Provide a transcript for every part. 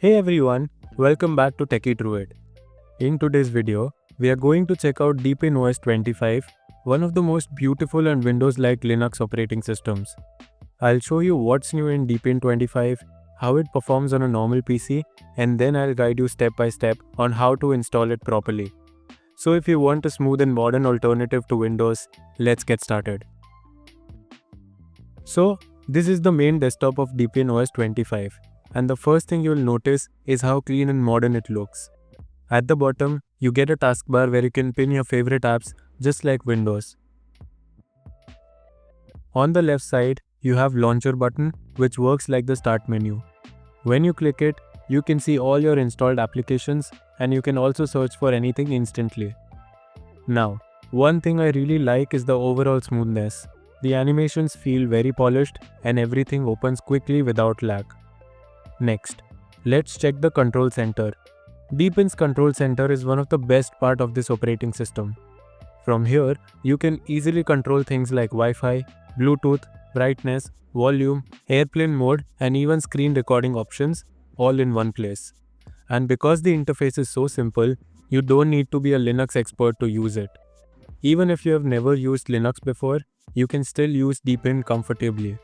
Hey everyone, welcome back to Techie Druid. In today's video, we are going to check out Deepin OS 25, one of the most beautiful and Windows-like Linux operating systems. I'll show you what's new in Deepin 25, how it performs on a normal PC, and then I'll guide you step by step on how to install it properly. So if you want a smooth and modern alternative to Windows, let's get started. So, this is the main desktop of Deepin OS 25. And the first thing you'll notice is how clean and modern it looks. At the bottom, you get a taskbar where you can pin your favorite apps just like Windows. On the left side, you have launcher button which works like the start menu. When you click it, you can see all your installed applications and you can also search for anything instantly. Now, one thing I really like is the overall smoothness. The animations feel very polished and everything opens quickly without lag. Next, let's check the control center. Deepin's control center is one of the best part of this operating system. From here, you can easily control things like Wi-Fi, Bluetooth, brightness, volume, airplane mode, and even screen recording options all in one place. And because the interface is so simple, you don't need to be a Linux expert to use it. Even if you have never used Linux before, you can still use Deepin comfortably.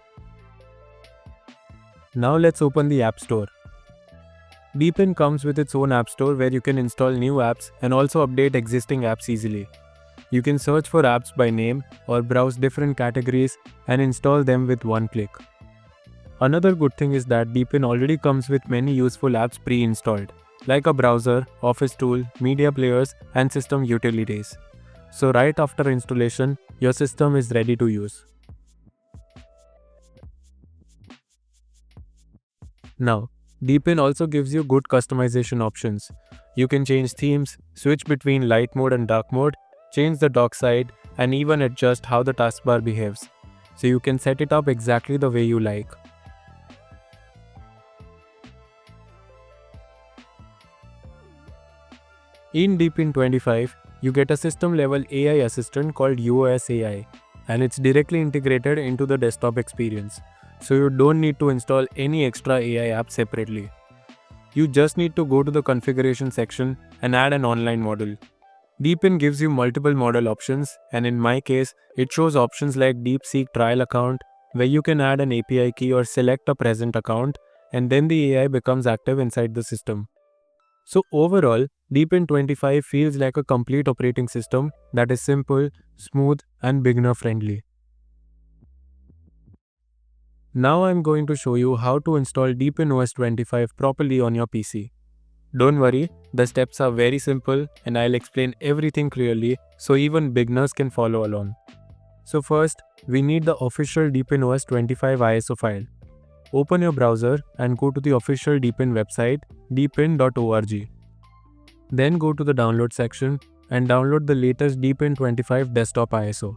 Now let's open the App Store. Deepin comes with its own App Store where you can install new apps and also update existing apps easily. You can search for apps by name or browse different categories and install them with one click. Another good thing is that Deepin already comes with many useful apps pre-installed, like a browser, office tool, media players, and system utilities. So right after installation, your system is ready to use. Now, Deepin also gives you good customization options. You can change themes, switch between light mode and dark mode, change the dock side, and even adjust how the taskbar behaves. So you can set it up exactly the way you like. In Deepin 25, you get a system-level AI assistant called UOS AI, and it's directly integrated into the desktop experience. So you don't need to install any extra AI app separately. You just need to go to the configuration section and add an online model. Deepin gives you multiple model options, and in my case, it shows options like DeepSeek trial account, where you can add an API key or select a present account, and then the AI becomes active inside the system. So overall, Deepin 25 feels like a complete operating system that is simple, smooth, and beginner friendly. Now I'm going to show you how to install Deepin OS 25 properly on your PC. Don't worry, the steps are very simple and I'll explain everything clearly so even beginners can follow along. So first, we need the official Deepin OS 25 ISO file. Open your browser and go to the official Deepin website, deepin.org. Then go to the download section and download the latest Deepin 25 desktop ISO.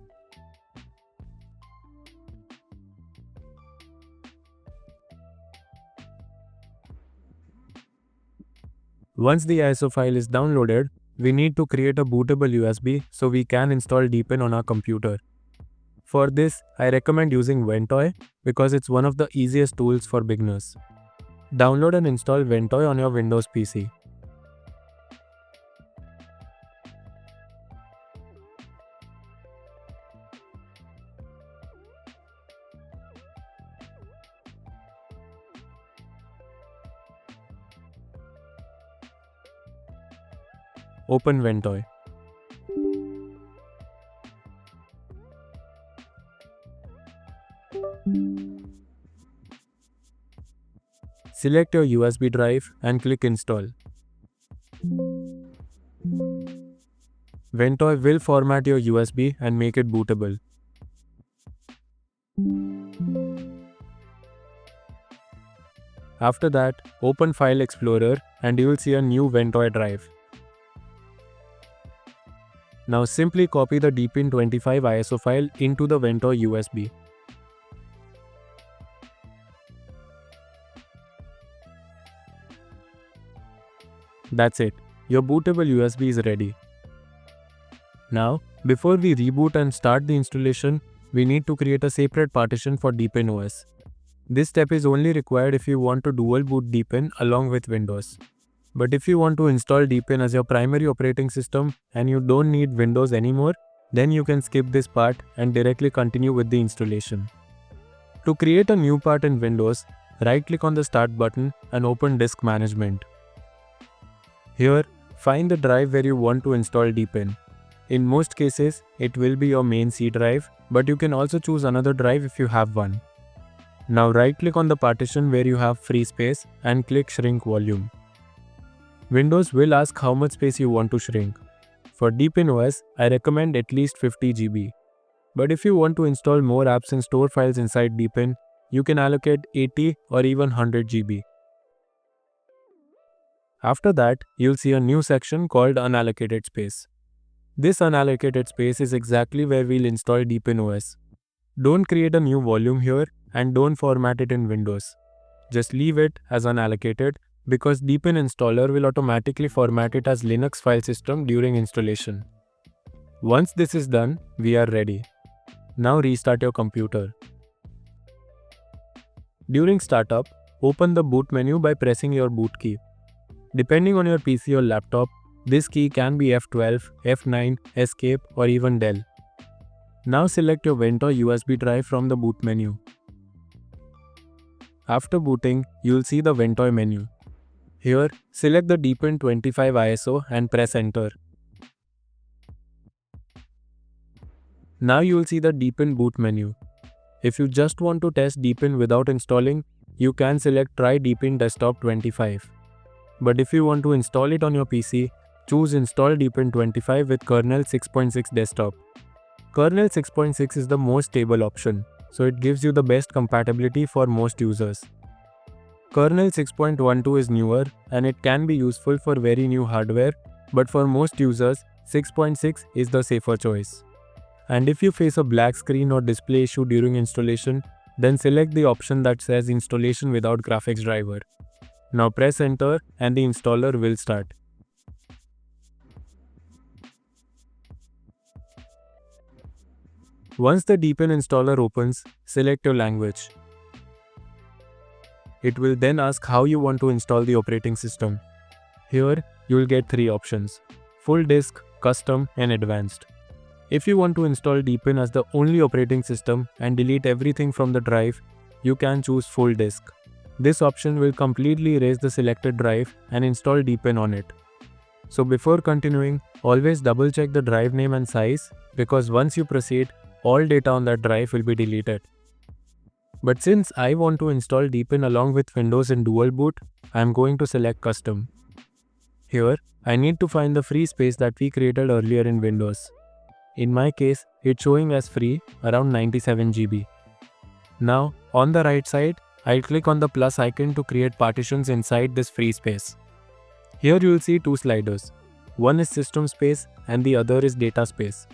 Once the ISO file is downloaded, we need to create a bootable USB so we can install Deepin on our computer. For this, I recommend using Ventoy because it's one of the easiest tools for beginners. Download and install Ventoy on your Windows PC. Open Ventoy. Select your USB drive and click Install. Ventoy will format your USB and make it bootable. After that, open File Explorer and you will see a new Ventoy drive. Now simply copy the Deepin 25 ISO file into the Ventoy USB. That's it, your bootable USB is ready. Now, before we reboot and start the installation, we need to create a separate partition for Deepin OS. This step is only required if you want to dual boot Deepin along with Windows. But if you want to install Deepin as your primary operating system and you don't need Windows anymore, then you can skip this part and directly continue with the installation. To create a new part in Windows, right-click on the Start button and open Disk Management. Here, find the drive where you want to install Deepin. In most cases, it will be your main C drive, but you can also choose another drive if you have one. Now right-click on the partition where you have free space and click Shrink Volume. Windows will ask how much space you want to shrink. For Deepin OS, I recommend at least 50 GB. But if you want to install more apps and store files inside Deepin, you can allocate 80 or even 100 GB. After that, you'll see a new section called Unallocated Space. This unallocated space is exactly where we'll install Deepin OS. Don't create a new volume here and don't format it in Windows. Just leave it as unallocated because Deepin installer will automatically format it as Linux file system during installation. Once this is done, we are ready. Now restart your computer. During startup, open the boot menu by pressing your boot key. Depending on your PC or laptop, this key can be F12, F9, Escape or even Del. Now select your Ventor USB drive from the boot menu. After booting, you'll see the Ventor menu. Here, select the Deepin 25 ISO and press enter. Now you'll see the Deepin boot menu. If you just want to test Deepin without installing, you can select Try Deepin Desktop 25. But if you want to install it on your PC, choose Install Deepin 25 with kernel 6.6 desktop. Kernel 6.6 is the most stable option, so it gives you the best compatibility for most users. Kernel 6.12 is newer and it can be useful for very new hardware, but for most users, 6.6 is the safer choice. And if you face a black screen or display issue during installation, then select the option that says Installation without graphics driver. Now press enter and the installer will start. Once the Deepin installer opens, select your language. It will then ask how you want to install the operating system. Here, you will get three options: Full Disk, Custom and Advanced. If you want to install Deepin as the only operating system and delete everything from the drive, you can choose Full Disk. This option will completely erase the selected drive and install Deepin on it. So before continuing, always double check the drive name and size because once you proceed, all data on that drive will be deleted. But since I want to install Deepin along with Windows in dual boot, I am going to select Custom. Here, I need to find the free space that we created earlier in Windows. In my case, it's showing as free around 97 GB. Now, on the right side, I'll click on the plus icon to create partitions inside this free space. Here you will see two sliders. One is System Space and the other is Data Space.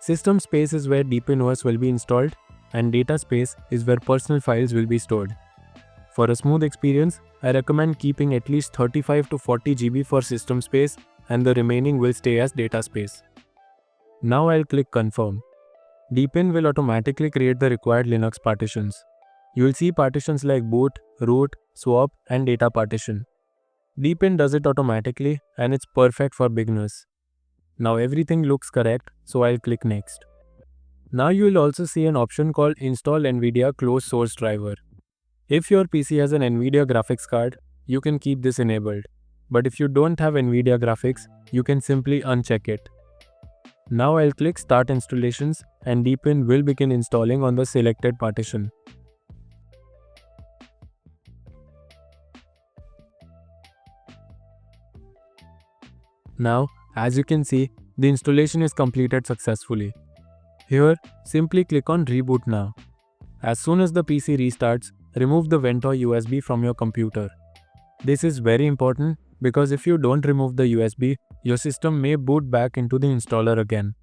System Space is where Deepin OS will be installed and Data Space is where personal files will be stored. For a smooth experience, I recommend keeping at least 35 to 40 GB for System Space and the remaining will stay as Data Space. Now I'll click Confirm. Deepin will automatically create the required Linux partitions. You will see partitions like boot, root, swap and data partition. Deepin does it automatically and it's perfect for beginners. Now everything looks correct, so I'll click Next. Now you will also see an option called Install NVIDIA Closed Source Driver. If your PC has an NVIDIA graphics card, you can keep this enabled. But if you don't have NVIDIA graphics, you can simply uncheck it. Now I'll click Start Installations and Deepin will begin installing on the selected partition. Now, as you can see, the installation is completed successfully. Here, simply click on Reboot Now. As soon as the PC restarts, remove the Ventor USB from your computer. This is very important because if you don't remove the USB, your system may boot back into the installer again.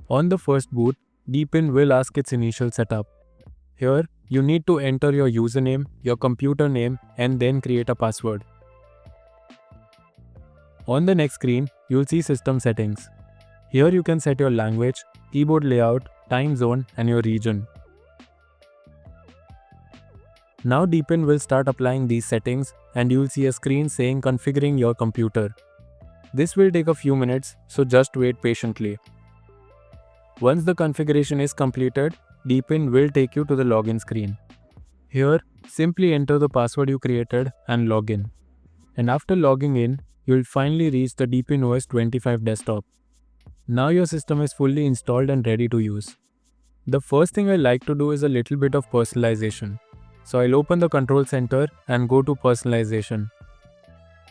On the first boot, Deepin will ask its initial setup. Here, you need to enter your username, your computer name, and then create a password. On the next screen, you'll see System Settings. Here you can set your language, keyboard layout, time zone, and your region. Now Deepin will start applying these settings and you'll see a screen saying configuring your computer. This will take a few minutes, so just wait patiently. Once the configuration is completed, Deepin will take you to the login screen. Here, simply enter the password you created and log in. And after logging in, you'll finally reach the Deepin OS 25 desktop. Now your system is fully installed and ready to use. The first thing I like to do is a little bit of personalization. So I'll open the control center and go to personalization.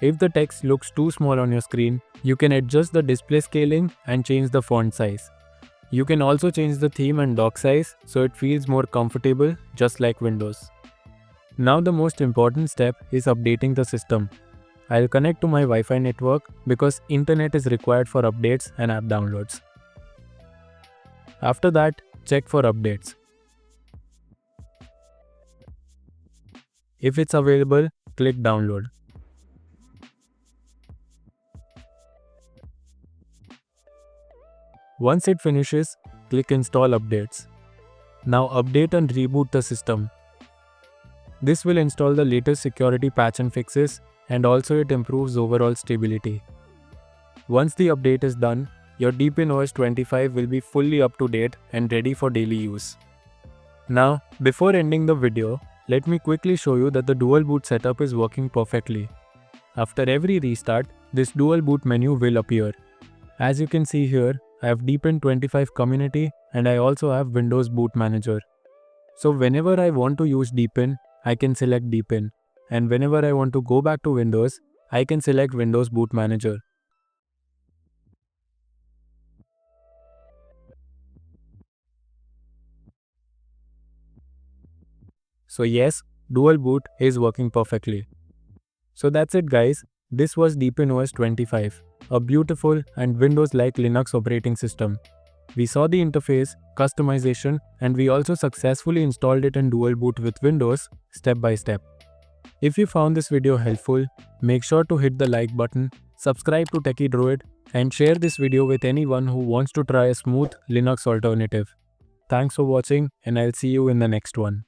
If the text looks too small on your screen, you can adjust the display scaling and change the font size. You can also change the theme and dock size so it feels more comfortable, just like Windows. Now the most important step is updating the system. I'll connect to my Wi-Fi network because internet is required for updates and app downloads. After that, check for updates. If it's available, click download. Once it finishes, click install updates. Now update and reboot the system. This will install the latest security patch and fixes, and also it improves overall stability. Once the update is done, your Deepin OS 25 will be fully up to date and ready for daily use. Now, before ending the video, let me quickly show you that the dual boot setup is working perfectly. After every restart, this dual boot menu will appear. As you can see here, I have Deepin 25 Community and I also have Windows Boot Manager. So whenever I want to use Deepin, I can select Deepin, and whenever I want to go back to Windows, I can select Windows Boot Manager. So yes, dual boot is working perfectly. So that's it guys, this was Deepin OS 25, a beautiful and Windows-like Linux operating system. We saw the interface, customization, and we also successfully installed it in dual boot with Windows, step by step. If you found this video helpful, make sure to hit the like button, subscribe to Techie Droid, and share this video with anyone who wants to try a smooth Linux alternative. Thanks for watching and I'll see you in the next one.